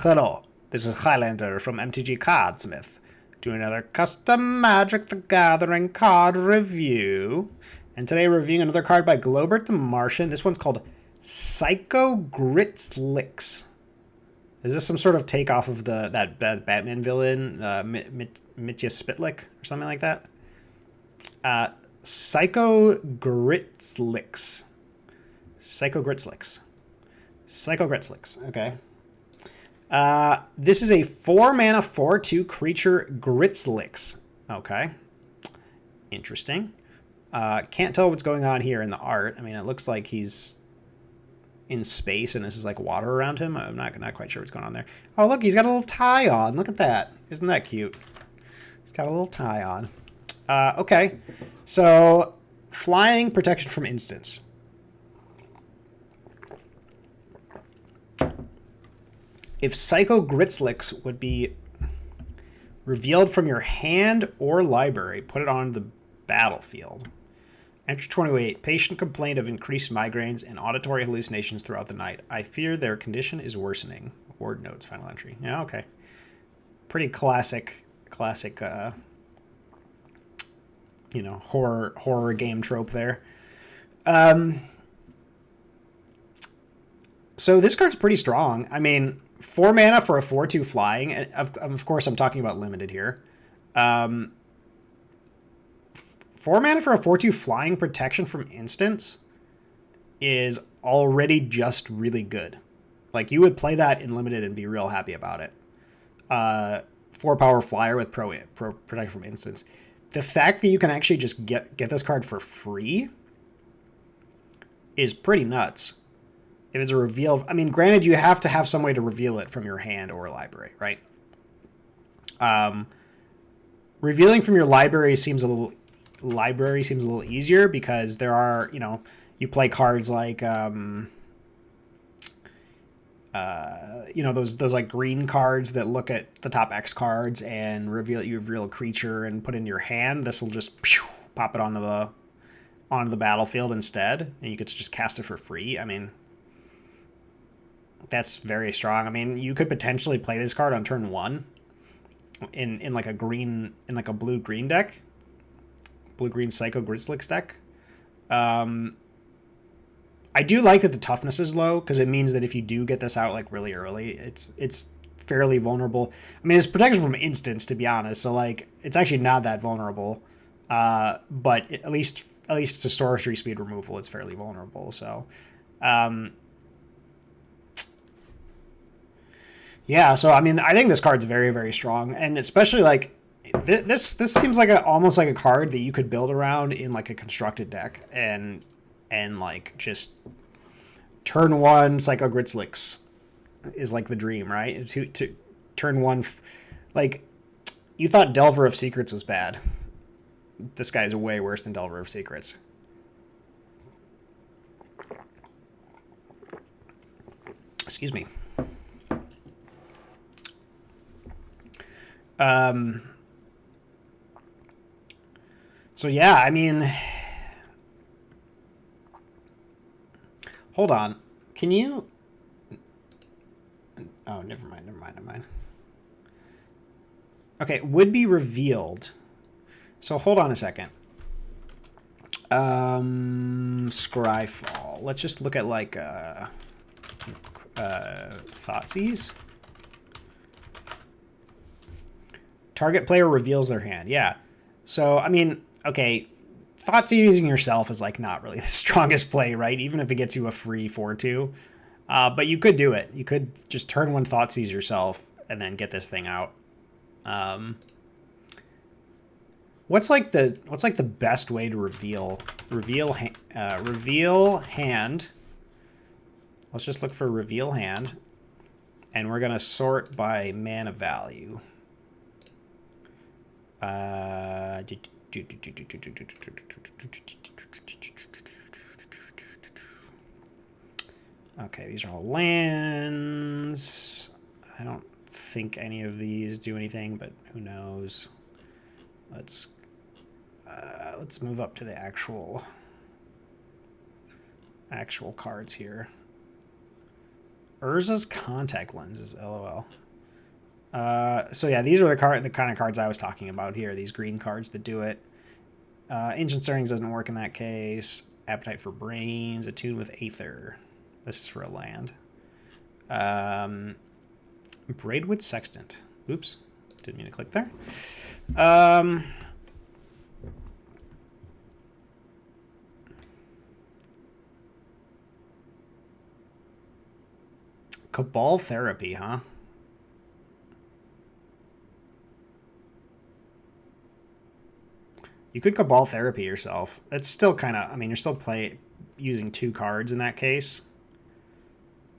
Hello, this is Highlander from MTG Cardsmith, doing another custom Magic the Gathering card review. And today we're reviewing another card by Globert-the-Martian. This one's called Psychogrytzllix. Is this some sort of takeoff of that Batman villain, Mitya Spitlick, or something like that? Psychogrytzllix. Psychogrytzllix, okay. This is a 4-mana 4/2 creature Gritzlix. Okay. Interesting. Can't tell what's going on here in the art. I mean, it looks like he's in space and this is like water around him. I'm not quite sure what's going on there. Oh, look, he's got a little tie on. Look at that. Isn't that cute? He's got a little tie on. Okay. So, flying, protection from instants. If Psychogrytzllix would be revealed from your hand or library, put it on the battlefield. Enter 28. Patient complained of increased migraines and auditory hallucinations throughout the night. I fear their condition is worsening. Ward notes, final entry. Yeah, okay. Pretty classic, horror game trope there. So this card's pretty strong. I mean, 4 mana for a 4/2 flying. And of course, I'm talking about limited here. 4 mana for a 4/2 flying protection from instants is already just really good. Like, you would play that in limited and be real happy about it. 4 power flyer with pro protection from instants. The fact that you can actually just get this card for free is pretty nuts. If it's a reveal, I mean, granted, you have to have some way to reveal it from your hand or library, right? Revealing from your library seems a little easier because there are, you play cards like, those like green cards that look at the top X cards and you reveal a creature and put it in your hand. This will just pop it onto the battlefield instead, and you could just cast it for free. I mean, that's very strong. I mean, you could potentially play this card on turn 1 in like a blue-green deck. Blue-green Psychogrytzllix deck. I do like that the toughness is low, because it means that if you do get this out like really early, it's fairly vulnerable. I mean, it's protection from instants, to be honest, so like it's actually not that vulnerable. But at least to sorcery speed removal, it's fairly vulnerable. So, yeah. So I mean, I think this card's very, very strong, and especially like this seems like almost like a card that you could build around in like a constructed deck, and like just turn 1 Psychogrytzllix is like the dream, right? To turn 1, like, you thought Delver of Secrets was bad. This guy is way worse than Delver of Secrets. Excuse me. So yeah, I mean, hold on. Can you? Oh, never mind. Okay, would be revealed. So hold on a second. Scryfall. Let's just look at like Thoughtseize. Target player reveals their hand. Yeah. So I mean, okay, Thoughtseizing yourself is like not really the strongest play, right? Even if it gets you a free 4/2. But you could do it. You could just turn 1 Thoughtseize yourself and then get this thing out. What's like the best way to reveal hand? Let's just look for reveal hand, and we're gonna sort by mana value. Okay, these are all lands. I don't think any of these do anything, but who knows? Let's move up to the actual cards here. Urza's contact lenses, lol. So yeah, these are the kind of cards I was talking about here. These green cards that do it. Ancient Stirrings doesn't work in that case. Appetite for Brains, Attune with Aether. This is for a land. Braidwood Sextant. Oops, didn't mean to click there. Cabal Therapy, huh? You could Cabal Therapy yourself. It's still kind of, I mean, you're still using 2 cards in that case.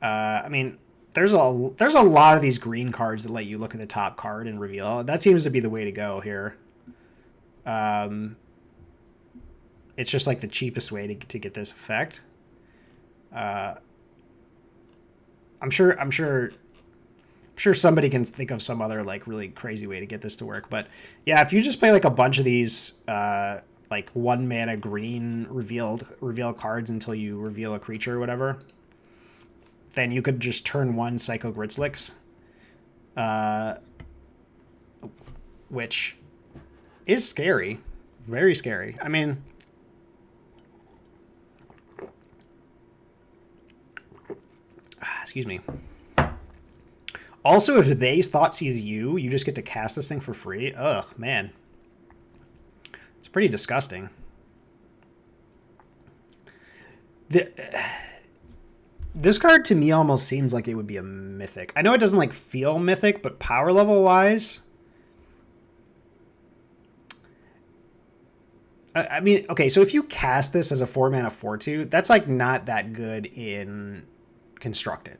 I mean, there's a lot of these green cards that let you look at the top card and reveal. That seems to be the way to go here. It's just like the cheapest way to get this effect. I'm sure somebody can think of some other like really crazy way to get this to work. But yeah, if you just play like a bunch of these like 1 mana green reveal cards until you reveal a creature or whatever, then you could just turn 1 Psychogrytzllix, which is scary, very scary. I mean, excuse me. Also, if they thought sees you, you just get to cast this thing for free. Ugh, man. It's pretty disgusting. This card to me almost seems like it would be a mythic. I know it doesn't like feel mythic, but power level wise, I mean, okay, so if you cast this as a 4 mana 4/2, that's like not that good in Constructed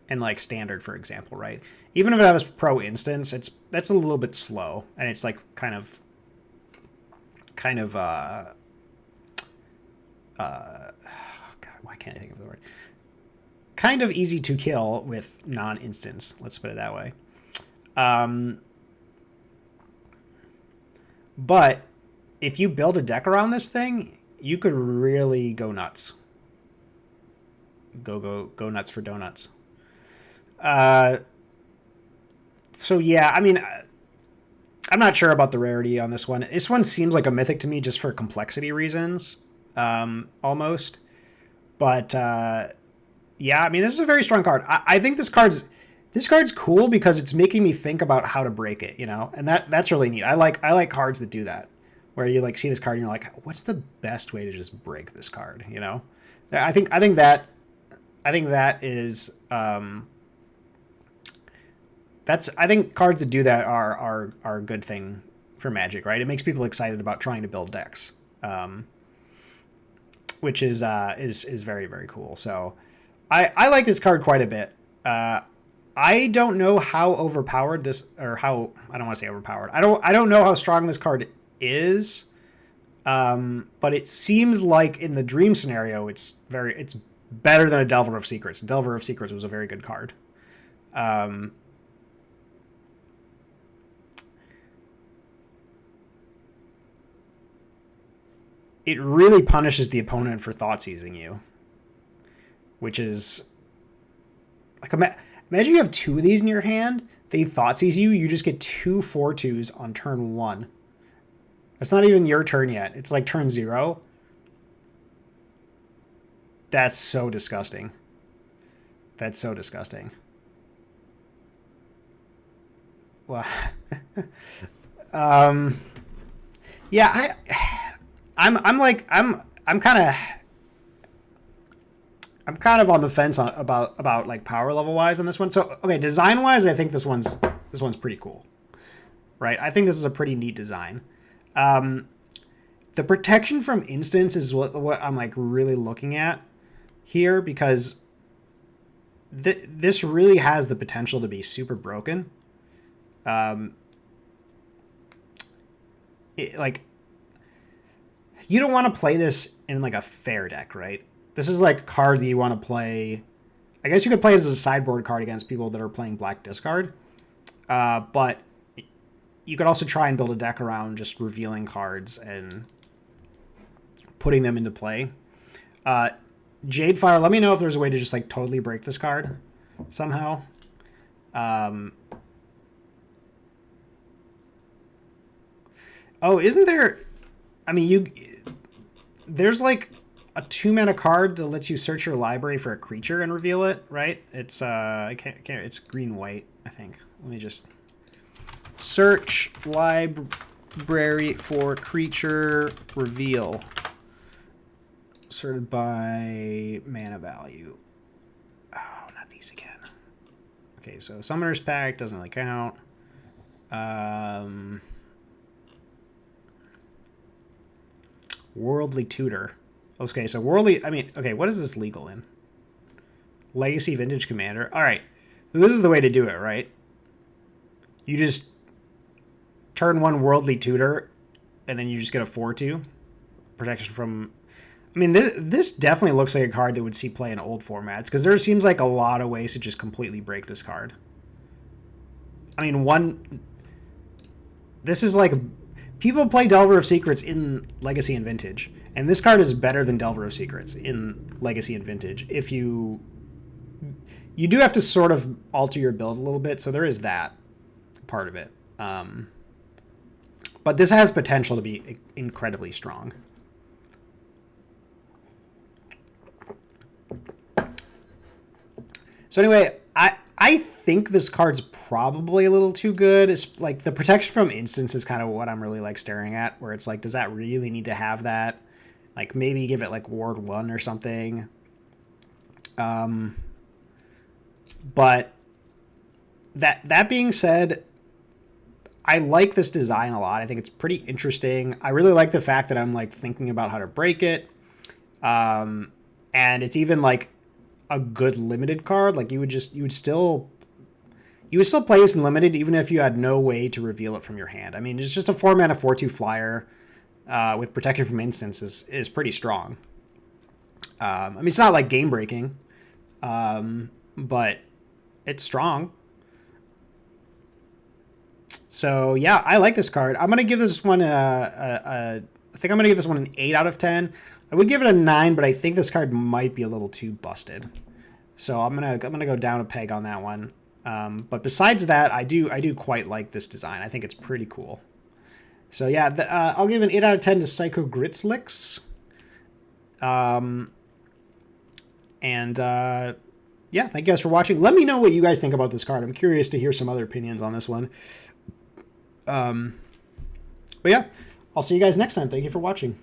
and like Standard, for example, right? Even if it has Pro Instance, that's a little bit slow, and it's like kind of God, why can't I think of the word? Kind of easy to kill with non-instance. Let's put it that way. But if you build a deck around this thing, you could really go nuts. Go nuts for donuts. So yeah, I mean, I'm not sure about the rarity on this one. This one seems like a mythic to me just for complexity reasons, almost. But yeah, I mean, this is a very strong card. I think this card's cool because it's making me think about how to break it, you know, and that's really neat. I like cards that do that, where you like see this card and you're like, what's the best way to just break this card, you know? I think that is I think cards that do that are a good thing for Magic, right? It makes people excited about trying to build decks, which is very, very cool. So I like this card quite a bit. I don't know how overpowered this, or how, I don't want to say overpowered. I don't know how strong this card is, but it seems like in the dream scenario, it's better than a Delver of Secrets. Delver of Secrets was a very good card. It really punishes the opponent for thought seizing you, which is like, imagine you have 2 of these in your hand. They thought seize you. You just get 2 4/2s on turn 1. It's not even your turn yet. It's like turn 0. That's so disgusting. That's so disgusting. Well, yeah, I'm kind of on the fence about like power level wise on this one. So okay, design wise, I think this one's pretty cool, right? I think this is a pretty neat design. The protection from instance is what I'm like really looking at here, because this really has the potential to be super broken. Like, you don't want to play this in like a fair deck, right? This is like a card that you want to play. I guess you could play it as a sideboard card against people that are playing black discard. But you could also try and build a deck around just revealing cards and putting them into play. Jadefire, let me know if there's a way to just like totally break this card somehow. Oh, isn't there? I mean, there's like a 2-mana card that lets you search your library for a creature and reveal it, right? It's I can't it's green white, I think. Let me just search library for creature reveal. Sorted by mana value. Oh, not these again. Okay, so Summoner's Pact doesn't really count. Worldly Tutor. Okay, so Worldly... I mean, okay, what is this legal in? Legacy Vintage Commander. All right, so this is the way to do it, right? You just turn 1 Worldly Tutor, and then you just get a 4/2. Protection from... I mean, this definitely looks like a card that would see play in old formats, because there seems like a lot of ways to just completely break this card. I mean, this is like... People play Delver of Secrets in Legacy and Vintage, and this card is better than Delver of Secrets in Legacy and Vintage. If you do have to sort of alter your build a little bit, so there is that part of it. But this has potential to be incredibly strong. So anyway, I think this card's probably a little too good. It's like the protection from instance is kind of what I'm really like staring at, where it's like, does that really need to have that? Like maybe give it like Ward 1 or something. But that being said, I like this design a lot. I think it's pretty interesting. I really like the fact that I'm like thinking about how to break it. And it's even like a good limited card. Like you would still play this in limited even if you had no way to reveal it from your hand. I mean, it's just a 4-mana 4/2 flyer with protection from instance is pretty strong. I mean, it's not like game breaking, but it's strong. So yeah, I like this card. I'm gonna give this one I think I'm gonna give this one an 8 out of 10. I would give it a 9, but I think this card might be a little too busted. So I'm gonna go down a peg on that one. But besides that, I do quite like this design. I think it's pretty cool. So yeah, I'll give an 8 out of 10 to Psychogrytzllix. Yeah, thank you guys for watching. Let me know what you guys think about this card. I'm curious to hear some other opinions on this one. But yeah, I'll see you guys next time. Thank you for watching.